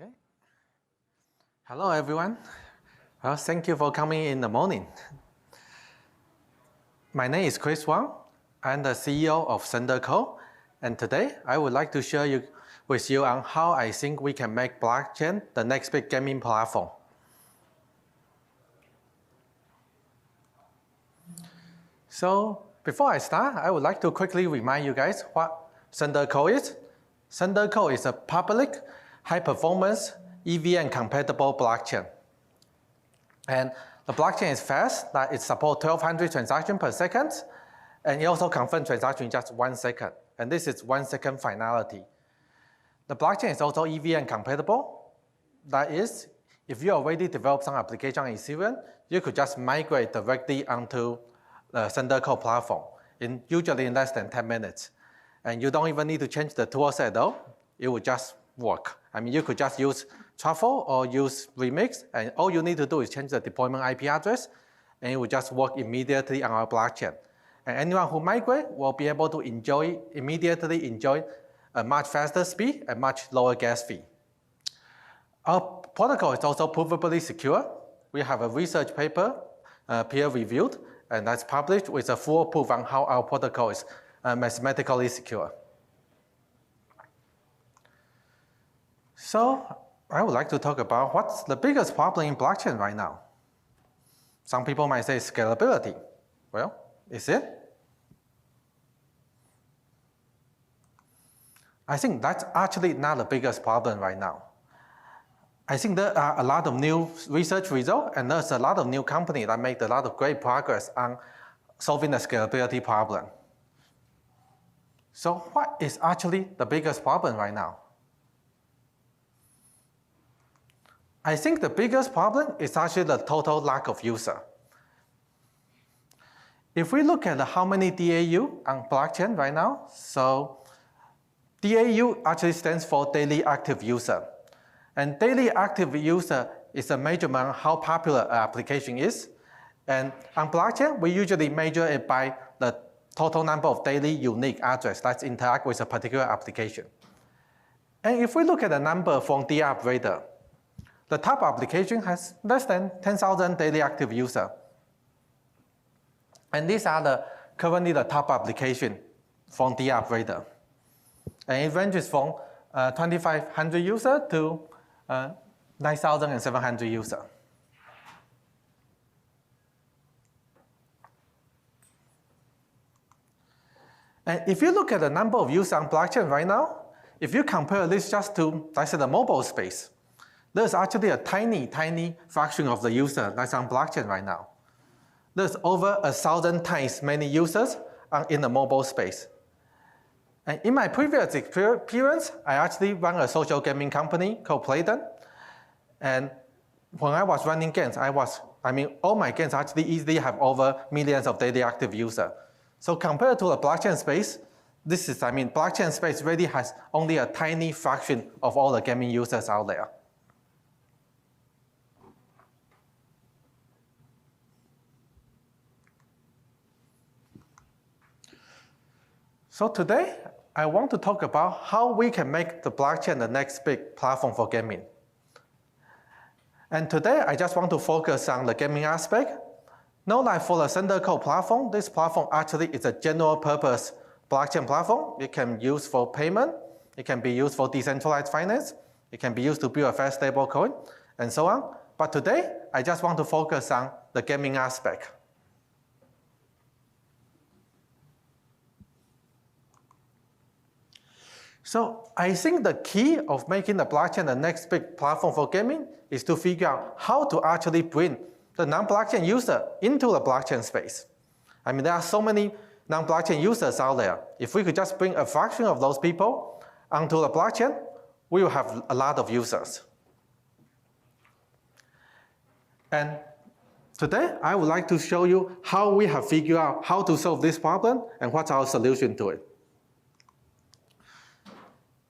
Okay. Hello, everyone. Well, thank you for coming in the morning. My name is Wang. I'm the CEO of ThunderCore, and today I would like to share with you on how I think we can make blockchain the next big gaming platform. So before I start, I would like to quickly remind you guys what ThunderCore is. ThunderCore is a public, high-performance, EVM compatible blockchain. And the blockchain is fast, that it supports 1200 transactions per second, and it also confirms transactions in just 1 second. And this is 1 second finality. The blockchain is also EVM compatible. That is, if you already developed some application on Ethereum, you could just migrate directly onto the ThunderCore platform, usually in less than 10 minutes. And you don't even need to change the tools at all. It will just work. I mean, you could just use Truffle or use Remix, and all you need to do is change the deployment IP address, and it will just work immediately on our blockchain. And anyone who migrates will be able to immediately enjoy a much faster speed and much lower gas fee. Our protocol is also provably secure. We have a research paper, peer-reviewed, and that's published with a full proof on how our protocol is mathematically secure. So I would like to talk about what's the biggest problem in blockchain right now. Some people might say scalability. Well, is it? I think that's actually not the biggest problem right now. I think there are a lot of new research results, and there's a lot of new companies that make a lot of great progress on solving the scalability problem. So what is actually the biggest problem right now? I think the biggest problem is actually the total lack of user. If we look at how many DAU on blockchain right now, so DAU actually stands for daily active user. And daily active user is a measurement of how popular an application is. And on blockchain, we usually measure it by the total number of daily unique addresses that interact with a particular application. And if we look at the number from the operator, the top application has less than 10,000 daily active users. And these are currently the top application from the operator. And it ranges from 2,500 users to 9,700 users. And if you look at the number of users on blockchain right now, if you compare this just to, let's say, the mobile space, there's actually a tiny, tiny fraction of the user that's on blockchain right now. There's over 1,000 times many users in the mobile space. And in my previous experience, I actually run a social gaming company called Playden. And when I was running games, all my games actually easily have over millions of daily active users. So compared to the blockchain space, blockchain space really has only a tiny fraction of all the gaming users out there. So today, I want to talk about how we can make the blockchain the next big platform for gaming. And today, I just want to focus on the gaming aspect. Know that for the ThunderCore platform, this platform actually is a general purpose blockchain platform. It can be used for payment. It can be used for decentralized finance. It can be used to build a fast stable coin, and so on. But today, I just want to focus on the gaming aspect. So I think the key of making the blockchain the next big platform for gaming is to figure out how to actually bring the non-blockchain user into the blockchain space. I mean, there are so many non-blockchain users out there. If we could just bring a fraction of those people onto the blockchain, we will have a lot of users. And today, I would like to show you how we have figured out how to solve this problem and what's our solution to it.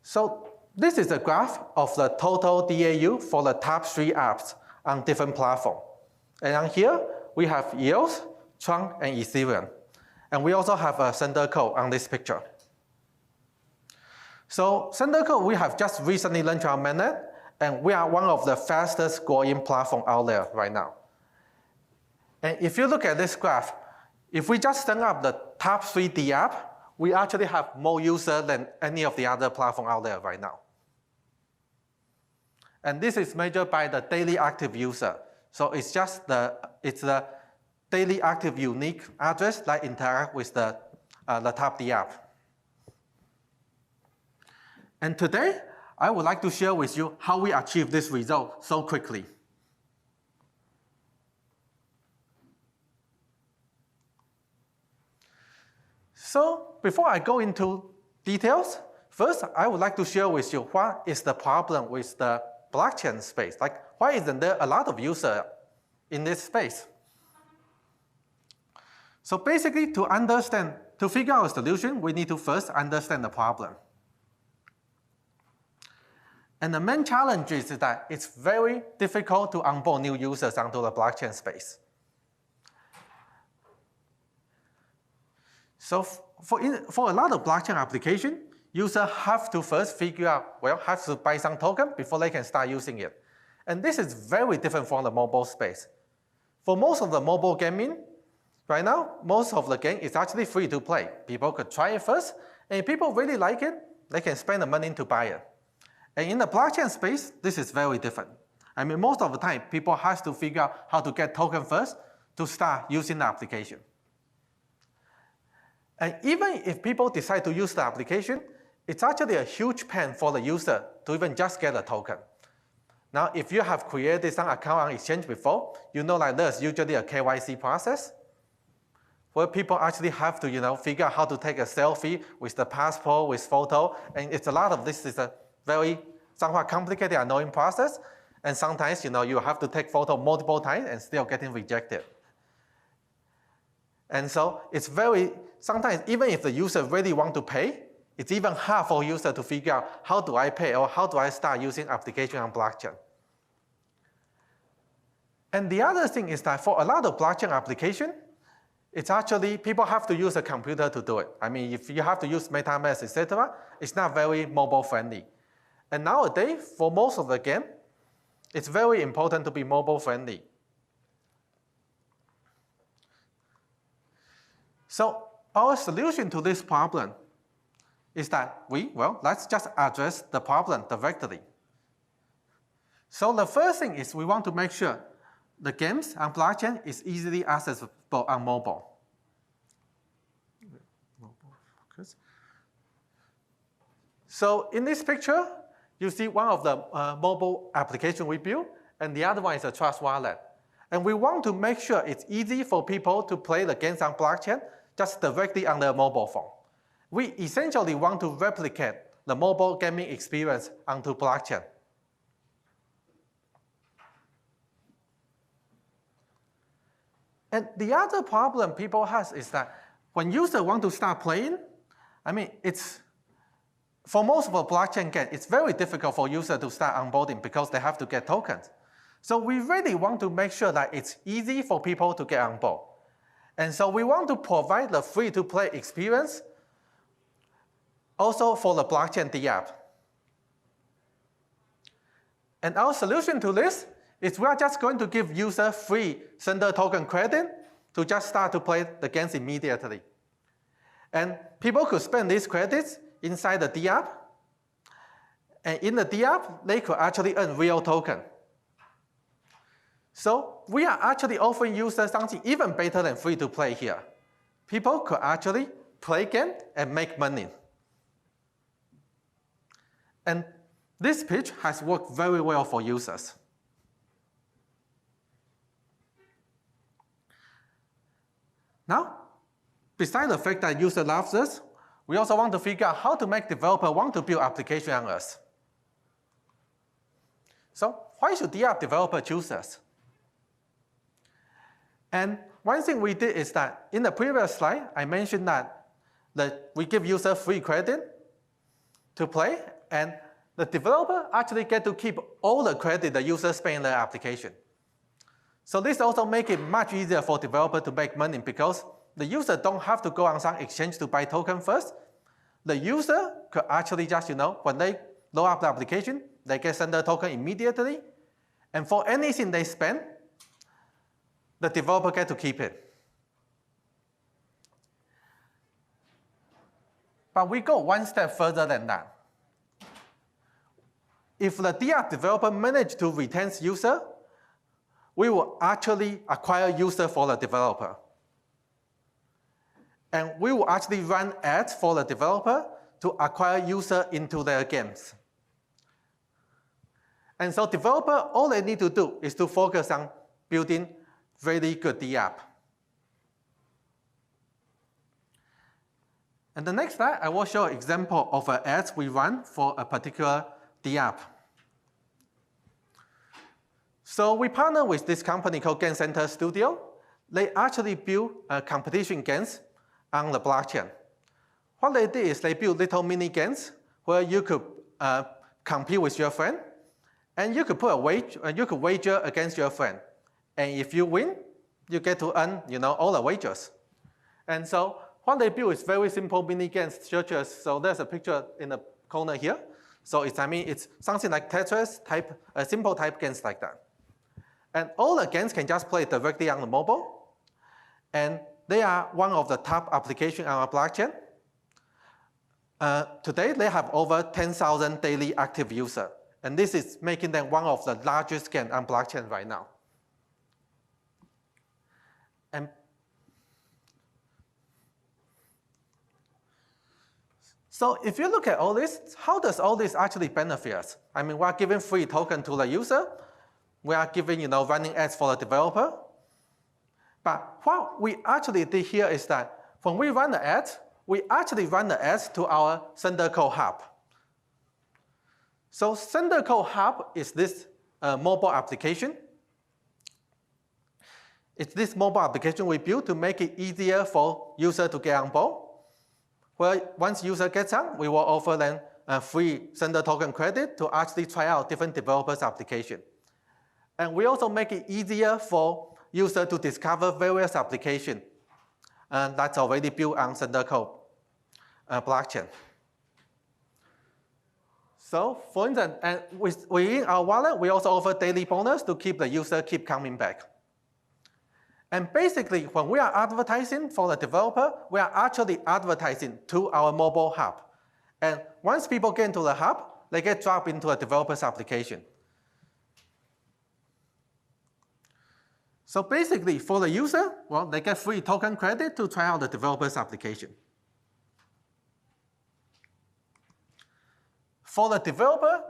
So this is a graph of the total DAU for the top 3 apps on different platforms. And on here, we have EOS, Tron, and Ethereum. And we also have a ThunderCore on this picture. So ThunderCore, we have just recently launched our mainnet, And we are one of the fastest growing platforms out there right now. And if you look at this graph, if we just sum up the top 3 dApp, we actually have more users than any of the other platforms out there right now. And this is measured by the daily active user. So it's the daily active unique address that interact with the top dApp. And today, I would like to share with you how we achieve this result so quickly. So before I go into details, first I would like to share with you what is the problem with the blockchain space. Like, why isn't there a lot of users in this space? So basically, to figure out a solution, we need to first understand the problem. And the main challenge is that it's very difficult to onboard new users onto the blockchain space. So for a lot of blockchain applications, users have to first figure out, have to buy some token before they can start using it. And this is very different from the mobile space. For most of the mobile gaming, right now, most of the game is actually free to play. People could try it first, and if people really like it, they can spend the money to buy it. And in the blockchain space, this is very different. I mean, most of the time, people have to figure out how to get token first to start using the application. And even if people decide to use the application, it's actually a huge pain for the user to even just get a token. Now, if you have created some account on Exchange before, you know that there's usually a KYC process where people actually have to, figure out how to take a selfie with the passport, with photo, and it's a lot of this is a very somewhat complicated, annoying process, and sometimes, you have to take photo multiple times and still getting rejected. And so it's sometimes even if the user really want to pay, it's even hard for user to figure out how do I pay or how do I start using application on blockchain. And the other thing is that for a lot of blockchain application, it's actually, people have to use a computer to do it. I mean, if you have to use MetaMask, etc., it's not very mobile friendly. And nowadays, for most of the game, it's very important to be mobile friendly. So our solution to this problem is that let's just address the problem directly. So the first thing is we want to make sure the games on blockchain is easily accessible on mobile. So in this picture, you see one of the mobile application we built, and the other one is a Trust Wallet. And we want to make sure it's easy for people to play the games on blockchain just directly on their mobile phone. We essentially want to replicate the mobile gaming experience onto blockchain. And the other problem people have is that when users want to start playing, I mean, for most of the blockchain games, it's very difficult for users to start onboarding because they have to get tokens. So we really want to make sure that it's easy for people to get on board. And so we want to provide the free-to-play experience also for the blockchain dApp. And our solution to this is we are just going to give users free Thunder token credit to just start to play the games immediately. And people could spend these credits inside the dApp. And in the dApp, they could actually earn real token. So we are actually offering users something even better than free to play here. People could actually play games and make money. And this pitch has worked very well for users. Now, besides the fact that users love us, we also want to figure out how to make developers want to build applications on us. So why should dApp developer choose us? And one thing we did is that in the previous slide, I mentioned that we give users free credit to play, and the developer actually get to keep all the credit the user spend in their application. So this also makes it much easier for developers to make money because the user don't have to go on some exchange to buy token first. The user could actually just, when they load up the application, they get Thunder token immediately. And for anything they spend, the developer gets to keep it. But we go one step further than that. If the dApp developer manages to retain user, we will actually acquire user for the developer. And we will actually run ads for the developer to acquire user into their games. And so developer, all they need to do is to focus on building really good dApp. And the next slide, I will show an example of an ads we run for a particular dApp. So we partner with this company called Game Center Studio. They actually build competition games on the blockchain. What they did is they built little mini games where you could compete with your friend, and you could put you could wager against your friend. And if you win, you get to earn all the wagers. And so what they build is very simple mini games, such as, so there's a picture in the corner here. So it's something like Tetris type, simple type games like that. And all the games can just play directly on the mobile. And they are one of the top applications on our blockchain. Today, they have over 10,000 daily active users. And this is making them one of the largest games on blockchain right now. And so if you look at all this, how does all this actually benefit us? I mean, we're giving free token to the user. We are giving, running ads for the developer. But what we actually did here is that when we run the ads, we actually run the ads to our ThunderCore hub. So ThunderCore hub is this mobile application. It's this mobile application we built to make it easier for user to get on board. Where once user gets on, we will offer them free Thunder token credit to actually try out different developers' application. And we also make it easier for user to discover various applications that's already built on ThunderCore blockchain. So for instance, and within our wallet, we also offer daily bonus to keep the user keep coming back. And basically, when we are advertising for the developer, we are actually advertising to our mobile hub. And once people get into the hub, they get dropped into a developer's application. So basically, for the user, well, they get free token credit to try out the developer's application. For the developer,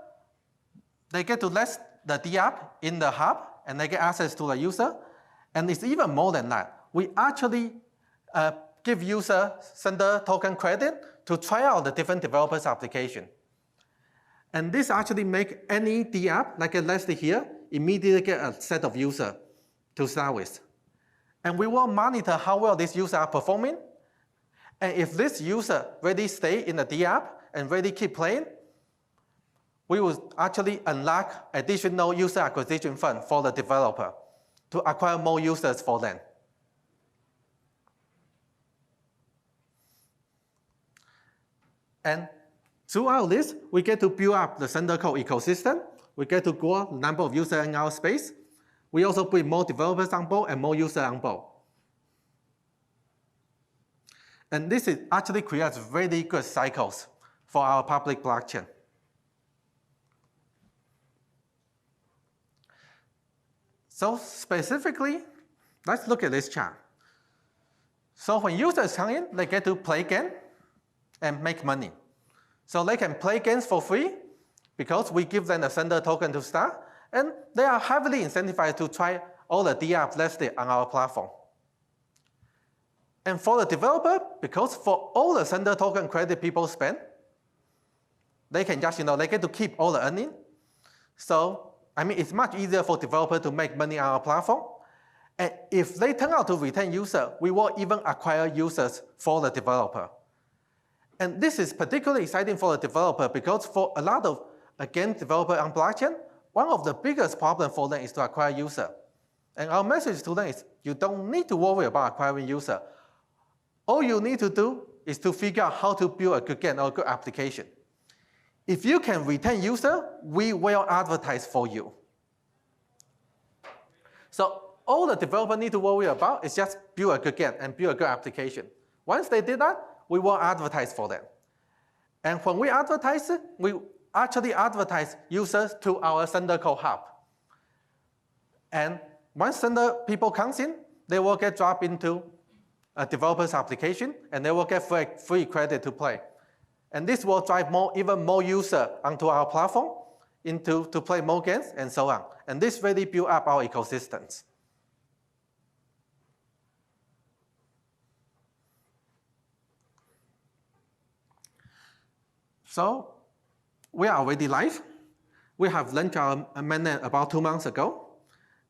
they get to list the dApp in the hub, and they get access to the user. And it's even more than that. We actually give user Thunder token credit to try out the different developers' application. And this actually makes any dApp, like listed here, immediately get a set of users to start with. And we will monitor how well these users are performing. And if this user really stay in the dApp and really keep playing, we will actually unlock additional user acquisition fund for the developer to acquire more users for them. And throughout this, we get to build up the ThunderCore ecosystem. We get to grow the number of users in our space. We also bring more developers on board and more users on board. And this actually creates really good cycles for our public blockchain. So specifically, let's look at this chart. So when users come in, they get to play games and make money. So they can play games for free because we give them a Thunder token to start, and they are heavily incentivized to try all the dApps listed on our platform. And for the developer, because for all the Thunder token credit people spend, they can just, they get to keep all the earning. So I mean, it's much easier for developers to make money on our platform. And if they turn out to retain users, we will even acquire users for the developer. And this is particularly exciting for the developer because for a lot of game developers on blockchain, one of the biggest problems for them is to acquire users. And our message to them is you don't need to worry about acquiring users. All you need to do is to figure out how to build a good game or a good application. If you can retain user, we will advertise for you. So all the developer need to worry about is just build a good game and build a good application. Once they did that, we will advertise for them. And when we advertise, we actually advertise users to our ThunderCore hub. And once Thunder people comes in, they will get dropped into a developer's application, and they will get free credit to play. And this will drive even more users onto our platform to play more games and so on. And this really build up our ecosystems. So we are already live. We have launched our mainnet about 2 months ago.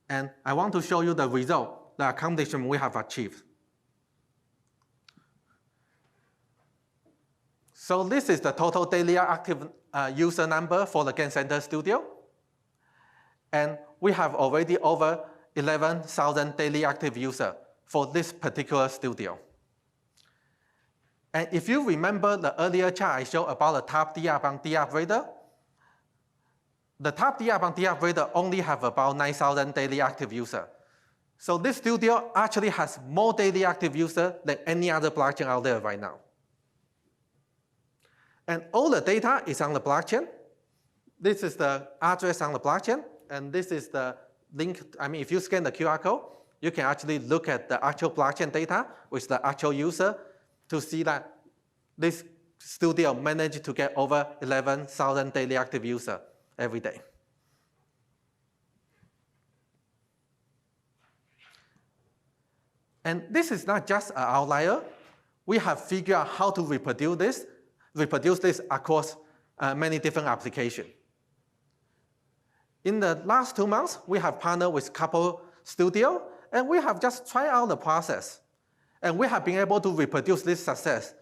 And I want to show you the result, the accomplishment we have achieved. So this is the total daily active user number for the Game Center Studio. And we have already over 11,000 daily active users for this particular studio. And if you remember the earlier chart I showed about the top dapp on dapp Raider, the top dapp on dapp Raider only have about 9,000 daily active users. So this studio actually has more daily active users than any other blockchain out there right now. And all the data is on the blockchain. This is the address on the blockchain, and this is the link. I mean, if you scan the QR code, you can actually look at the actual blockchain data with the actual user to see that this studio managed to get over 11,000 daily active users every day. And this is not just an outlier. We have figured out how to reproduce this across many different applications. In the last 2 months, we have partnered with a couple studios, and we have just tried out the process. And we have been able to reproduce this success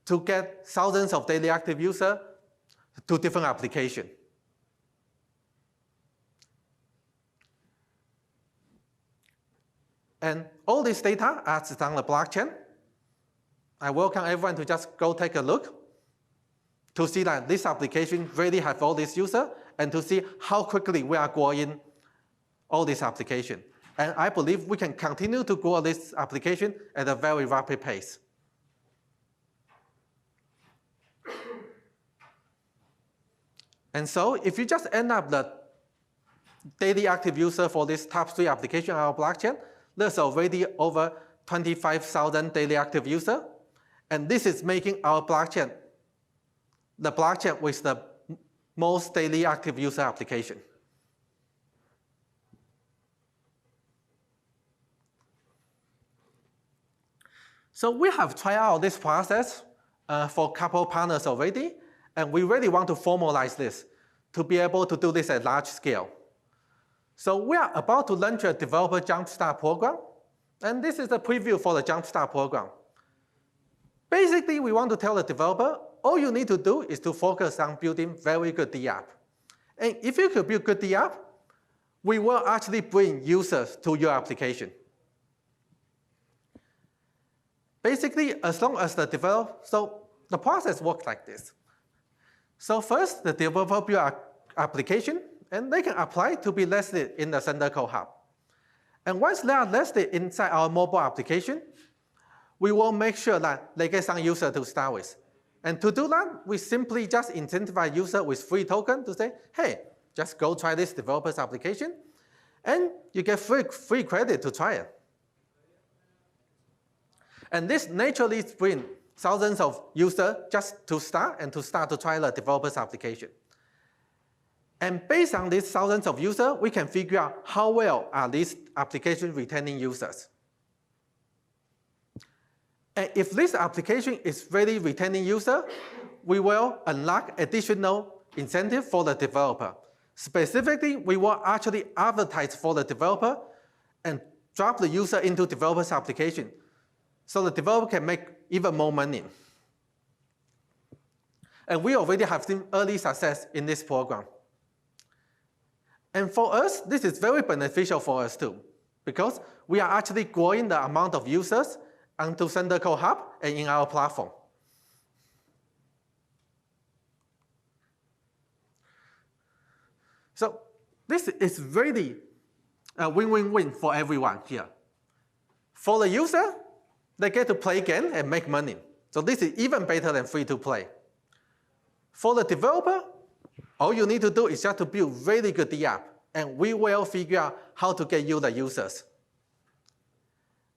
to get thousands of daily active users to different applications. And all this data is on the blockchain. I welcome everyone to just go take a look to see that this application really has all these users and to see how quickly we are growing all these applications. And I believe we can continue to grow this application at a very rapid pace. And so if you just end up the daily active user for this top 3 application on our blockchain, there's already over 25,000 daily active users. And this is making our blockchain the blockchain with the most daily active user application. So we have tried out this process for a couple partners already, and we really want to formalize this to be able to do this at large scale. So we are about to launch a developer jumpstart program, and this is a preview for the jumpstart program. Basically, we want to tell the developer, all you need to do is to focus on building very good dapp. And if you could build good dapp, we will actually bring users to your application. Basically, as long as the developer, so the process works like this. So first, the developer build an application, and they can apply to be listed in the ThunderCore hub. And once they are listed inside our mobile application, we will make sure that they get some user to start with. And to do that, we simply just incentivize user with free token to say, hey, just go try this developer's application, and you get free credit to try it. And this naturally brings thousands of users just to start to try the developer's application. And based on these thousands of users, we can figure out how well are these applications retaining users. And if this application is really retaining users, we will unlock additional incentive for the developer. Specifically, we will actually advertise for the developer and drop the user into developer's application so the developer can make even more money. And we already have seen early success in this program. And for us, this is very beneficial for us too, because we are actually growing the amount of users onto ThunderCore Hub and in our platform. So this is really a win-win-win for everyone here. For the user, they get to play game and make money. So this is even better than free-to-play. For the developer, all you need to do is just to build really good dApp, and we will figure out how to get you the users.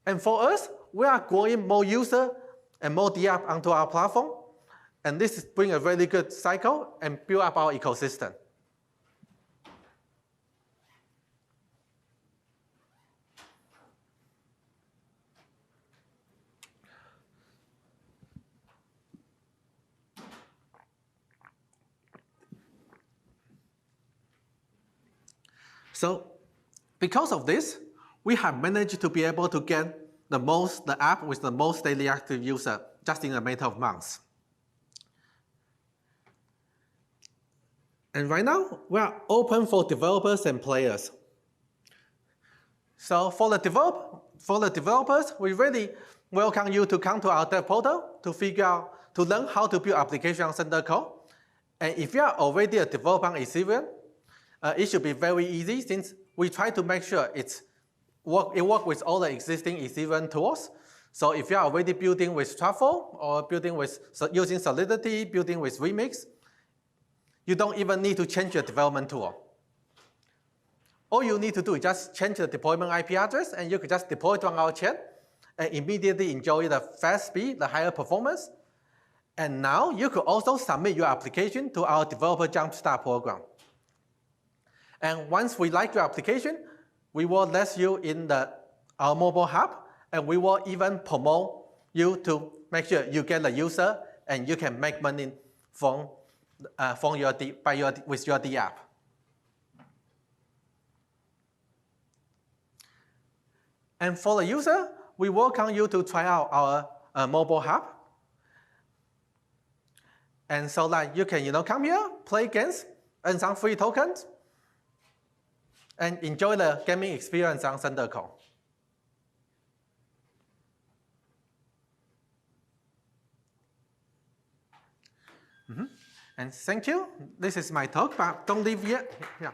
And for us, we are growing more users and more dApp onto our platform, and this brings a really good cycle and build up our ecosystem. So because of this, we have managed to be able to get the app with the most daily active user just in a matter of months. And right now, we are open for developers and players. So for the developers, we really welcome you to come to our dev portal to learn how to build applications on ThunderCore. And if you are already a developer on Ethereum, it should be very easy since we try to make sure it works with all the existing Ethereum tools. So if you are already building with Truffle or building with using Solidity, building with Remix, you don't even need to change your development tool. All you need to do is just change the deployment IP address, and you can just deploy it on our chain and immediately enjoy the fast speed, the higher performance. And now you could also submit your application to our developer jumpstart program. And once we like your application, we will let you in our mobile hub, and we will even promote you to make sure you get the user and you can make money with your dApp. And for the user, we welcome you to try out our mobile hub. And so that you can come here, play games, earn some free tokens, and enjoy the gaming experience on ThunderCore. And thank you. This is my talk, but don't leave yet. Yeah.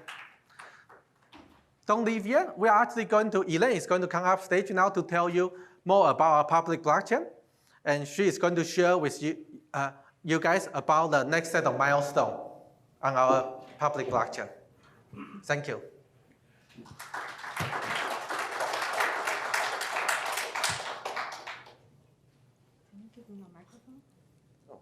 Don't leave yet. We are actually Elaine is going to come up stage now to tell you more about our public blockchain. And she is going to share with you guys about the next set of milestones on our public blockchain. Thank you. Can you give him a microphone? Oh.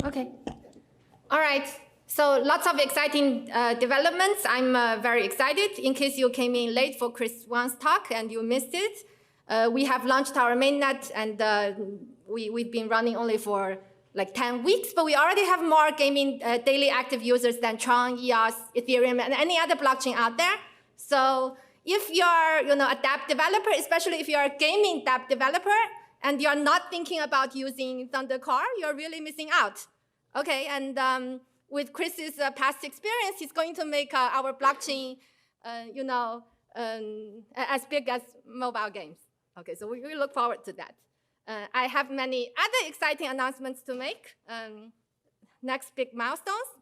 Okay. All right. So lots of exciting developments. I'm very excited. In case you came in late for Chris Wang's talk and you missed it, we have launched our mainnet, and we've been running only for like 10 weeks, but we already have more gaming daily active users than Tron, EOS, Ethereum, and any other blockchain out there. So if you're a dApp developer, especially if you're a gaming dApp developer, and you're not thinking about using ThunderCore, you're really missing out. Okay, and with Chris's past experience, he's going to make our blockchain, as big as mobile games. Okay, so we look forward to that. I have many other exciting announcements to make. Next big milestones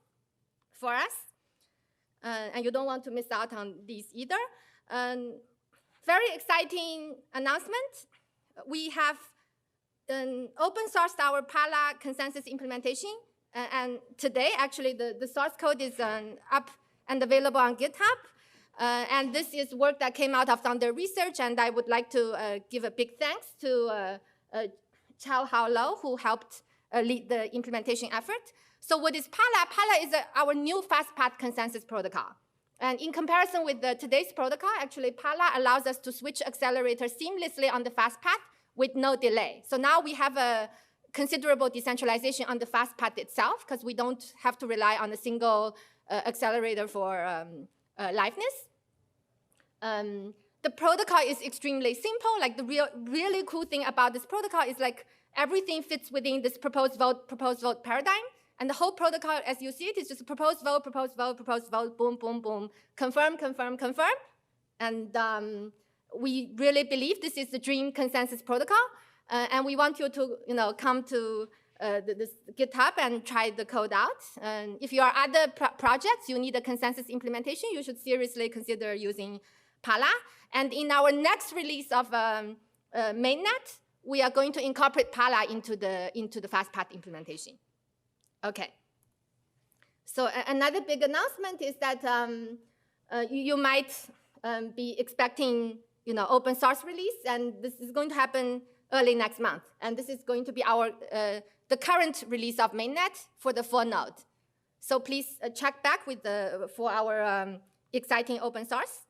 for us, and you don't want to miss out on these either. Very exciting announcement. We have open sourced our Pala consensus implementation, and today, actually, the source code is up and available on GitHub. And this is work that came out of Thunder Research, and I would like to give a big thanks to Chao Hao Lo, who helped lead the implementation effort. So what is Pala? Pala is our new fastpath consensus protocol. And in comparison with today's protocol, actually, Pala allows us to switch accelerators seamlessly on the fast path with no delay. So now we have a considerable decentralization on the fast path itself, because we don't have to rely on a single accelerator for liveness. The protocol is extremely simple. Like the really cool thing about this protocol is like everything fits within this propose vote paradigm. And the whole protocol, as you see it, is just propose vote, boom, boom, boom, confirm, confirm, confirm. And we really believe this is the dream consensus protocol. And we want you to come to this GitHub and try the code out. And if you are other projects, you need a consensus implementation, you should seriously consider using Pala. And in our next release of mainnet, we are going to incorporate Pala into the fastpath implementation. Okay. So another big announcement is that you might be expecting open source release, and this is going to happen early next month. And this is going to be our the current release of mainnet for the full node. So please check back with for our exciting open source.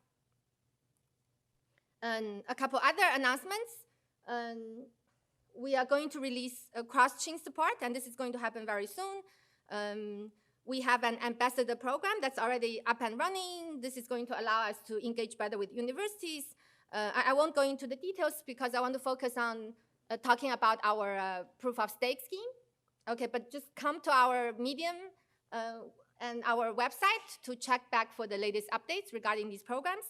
And a couple other announcements. We are going to release cross-chain support, and this is going to happen very soon. We have an ambassador program that's already up and running. This is going to allow us to engage better with universities. I won't go into the details because I want to focus on talking about our proof of stake scheme. Okay, but just come to our Medium and our website to check back for the latest updates regarding these programs.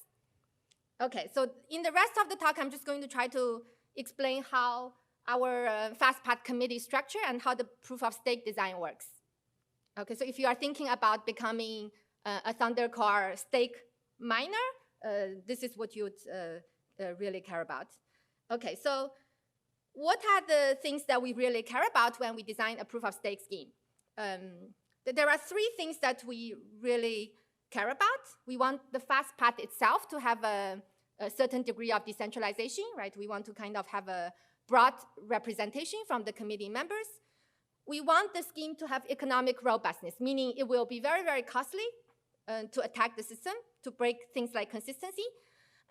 Okay, so in the rest of the talk, I'm just going to try to explain how our fastpath committee structure and how the proof of stake design works. Okay, so if you are thinking about becoming a ThunderCore stake miner, this is what you would really care about. Okay, so what are the things that we really care about when we design a proof of stake scheme? There are three things that we really care about. We want the fastpath itself to have a certain degree of decentralization, right? We want to kind of have a broad representation from the committee members. We want the scheme to have economic robustness, meaning it will be very, very costly to attack the system, to break things like consistency.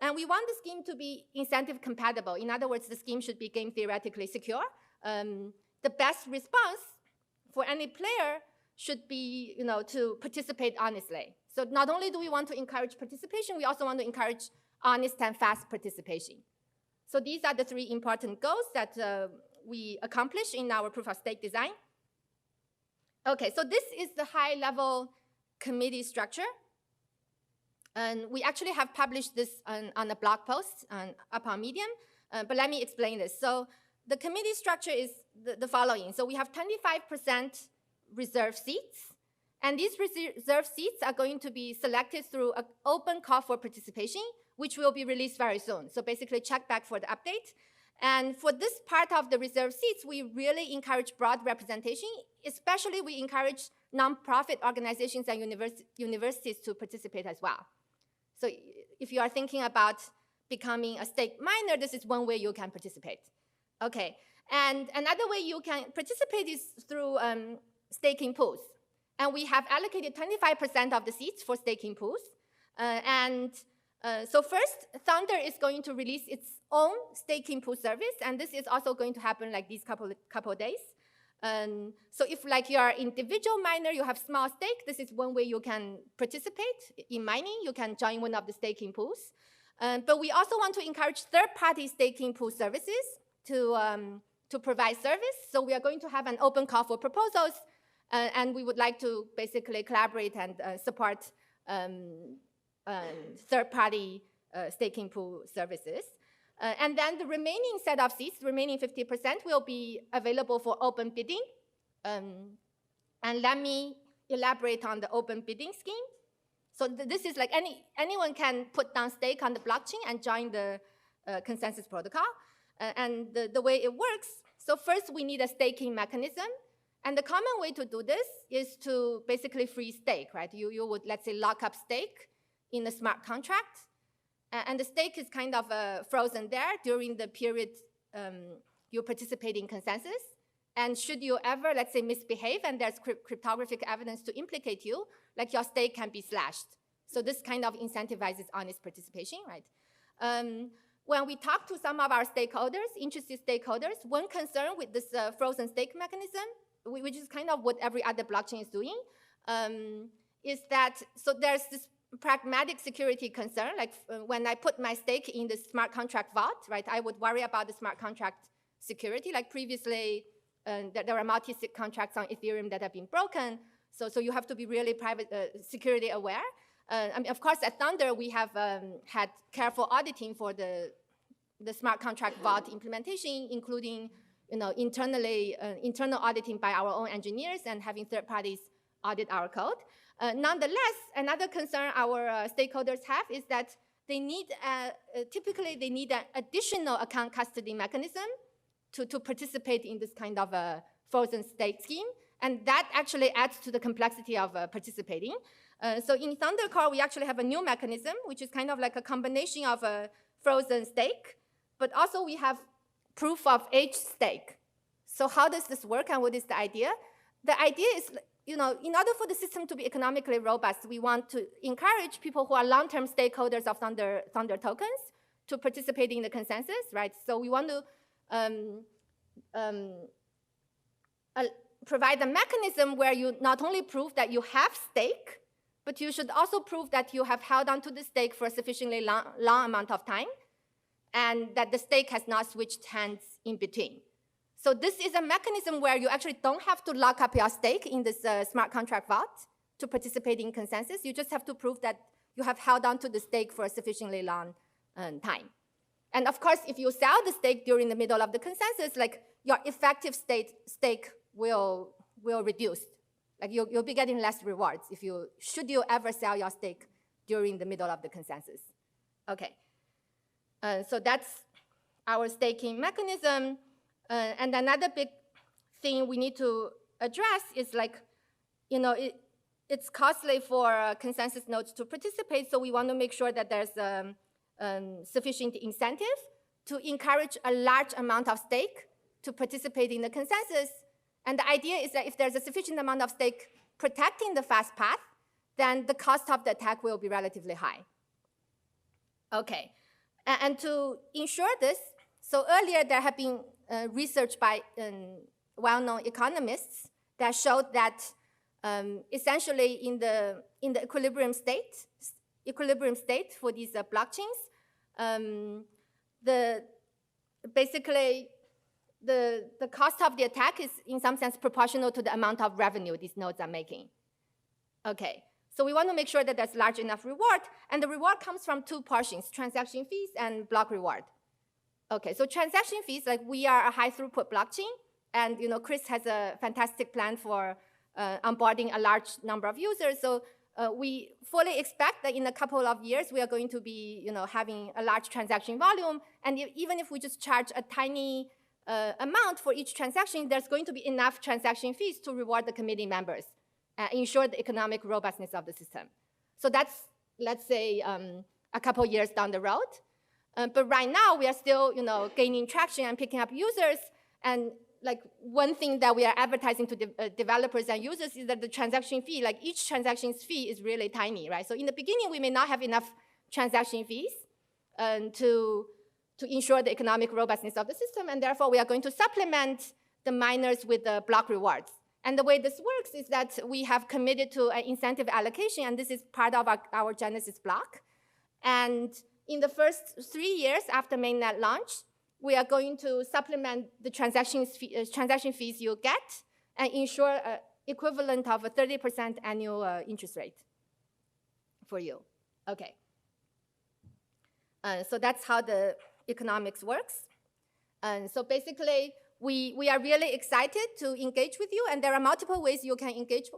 And we want the scheme to be incentive compatible. In other words, the scheme should be game theoretically secure. The best response for any player should be, to participate honestly. So not only do we want to encourage participation, we also want to encourage honest and fast participation. So these are the three important goals that we accomplish in our proof of stake design. Okay, so this is the high-level committee structure. And we actually have published this on a blog post up on Medium, but let me explain this. So the committee structure is the following. So we have 25% reserved seats, and these reserved seats are going to be selected through an open call for participation, which will be released very soon. So basically check back for the update. And for this part of the reserved seats, we really encourage broad representation. Especially we encourage nonprofit organizations and universities to participate as well. So if you are thinking about becoming a stake miner, this is one way you can participate. Okay, and another way you can participate is through staking pools. And we have allocated 25% of the seats for staking pools. So first, Thunder is going to release its own staking pool service, and this is also going to happen like these couple of days. So if like you are individual miner, you have small stake, this is one way you can participate in mining. You can join one of the staking pools. But we also want to encourage third-party staking pool services to provide service. So we are going to have an open call for proposals, and we would like to basically collaborate and support third-party staking pool services. And then the remaining set of seats, the remaining 50%, will be available for open bidding. And let me elaborate on the open bidding scheme. So this is like anyone can put down stake on the blockchain and join the consensus protocol. And the way it works, so first we need a staking mechanism. And the common way to do this is to basically free stake, right? You would, let's say, lock up stake in a smart contract. And the stake is kind of frozen there during the period you participate in consensus. And should you ever, let's say, misbehave and there's cryptographic evidence to implicate you, like your stake can be slashed. So this kind of incentivizes honest participation, right? when we talk to some of our stakeholders, interested stakeholders, one concern with this frozen stake mechanism, which is kind of what every other blockchain is doing, is that, so there's this pragmatic security concern, like when I put my stake in the smart contract vault, right, I would worry about the smart contract security. Like previously, there were multi-sig contracts on Ethereum that have been broken, so you have to be really security aware. I mean, of course, at Thunder, we have had careful auditing for the smart contract vault implementation, including internal auditing by our own engineers and having third parties audit our code. Nonetheless, another concern our stakeholders have is that they need, typically they need an additional account custody mechanism to participate in this kind of a frozen stake scheme. And that actually adds to the complexity of participating. So in ThunderCore, we actually have a new mechanism, which is kind of like a combination of a frozen stake, but also we have proof of age stake. So how does this work and what is the idea? The idea is, in order for the system to be economically robust, we want to encourage people who are long-term stakeholders of Thunder tokens to participate in the consensus, right? So we want to provide a mechanism where you not only prove that you have stake, but you should also prove that you have held onto the stake for a sufficiently long amount of time, and that the stake has not switched hands in between. So this is a mechanism where you actually don't have to lock up your stake in this smart contract vault to participate in consensus. You just have to prove that you have held onto the stake for a sufficiently long time. And of course, if you sell the stake during the middle of the consensus, like your effective stake will reduce. Like you'll be getting less rewards should you ever sell your stake during the middle of the consensus. Okay, so that's our staking mechanism. And another big thing we need to address is like, it's costly for consensus nodes to participate, so we want to make sure that there's sufficient incentive to encourage a large amount of stake to participate in the consensus. And the idea is that if there's a sufficient amount of stake protecting the fast path, then the cost of the attack will be relatively high. Okay, and to ensure this, so earlier there have been research by well-known economists that showed that essentially in the equilibrium state for these blockchains, basically the cost of the attack is in some sense proportional to the amount of revenue these nodes are making. Okay, so we want to make sure that there's large enough reward, and the reward comes from two portions, transaction fees and block reward. Okay, so transaction fees, like we are a high throughput blockchain, and Chris has a fantastic plan for onboarding a large number of users. So we fully expect that in a couple of years, we are going to be having a large transaction volume. And even if we just charge a tiny amount for each transaction, there's going to be enough transaction fees to reward the committee members, ensure the economic robustness of the system. So that's, let's say, a couple years down the road. But right now, we are still, gaining traction and picking up users. And like one thing that we are advertising to developers and users is that the transaction fee, like each transaction's fee is really tiny, right? So in the beginning, we may not have enough transaction fees to ensure the economic robustness of the system. And therefore, we are going to supplement the miners with the block rewards. And the way this works is that we have committed to an incentive allocation, and this is part of our Genesis block. And in the first 3 years after mainnet launch, we are going to supplement the transaction fees you get and ensure equivalent of a 30% annual interest rate for you. Okay. So that's how the economics works. And so basically, we are really excited to engage with you, and there are multiple ways you can engage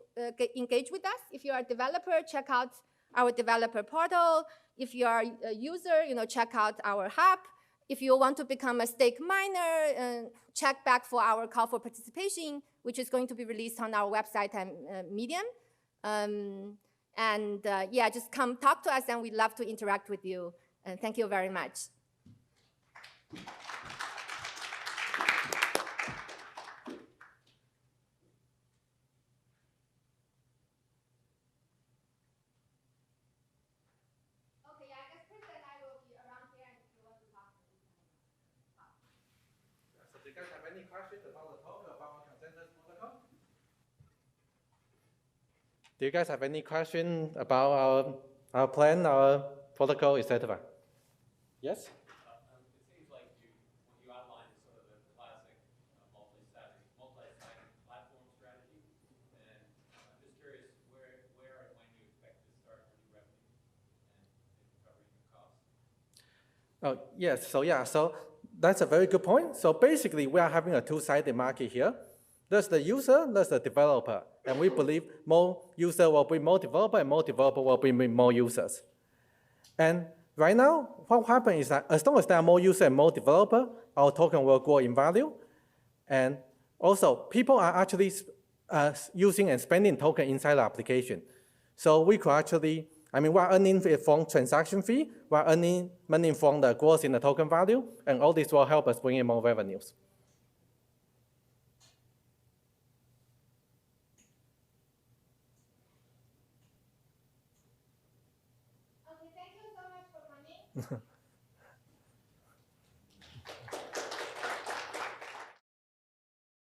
with us. If you are a developer, check out our developer portal. If you are a user, check out our hub. If you want to become a stake miner, check back for our call for participation, which is going to be released on our website and Medium. Yeah, just come talk to us, and we'd love to interact with you. And thank you very much. Okay, I guess Chris and I will be around here if you want to talk. questions about the talk about our consensus protocol? Do you guys have any question about our plan, our protocol, etc.? Yes? It seems like what you outlined is sort of a classic multi-sided platform strategy. And I'm just curious where and when you expect to start earning revenue and covering your costs. Oh, yes. So that's a very good point. So basically, we are having a two-sided market here. There's the user, there's the developer. And we believe more user will bring more developer, and more developer will bring more users. And right now, what happens is that as long as there are more users and more developer, our token will grow in value. And also, people are actually using and spending token inside the application. So we could actually, we're earning from transaction fee, we're earning money from the growth in the token value, and all this will help us bring in more revenues. Okay, thank you so much for coming.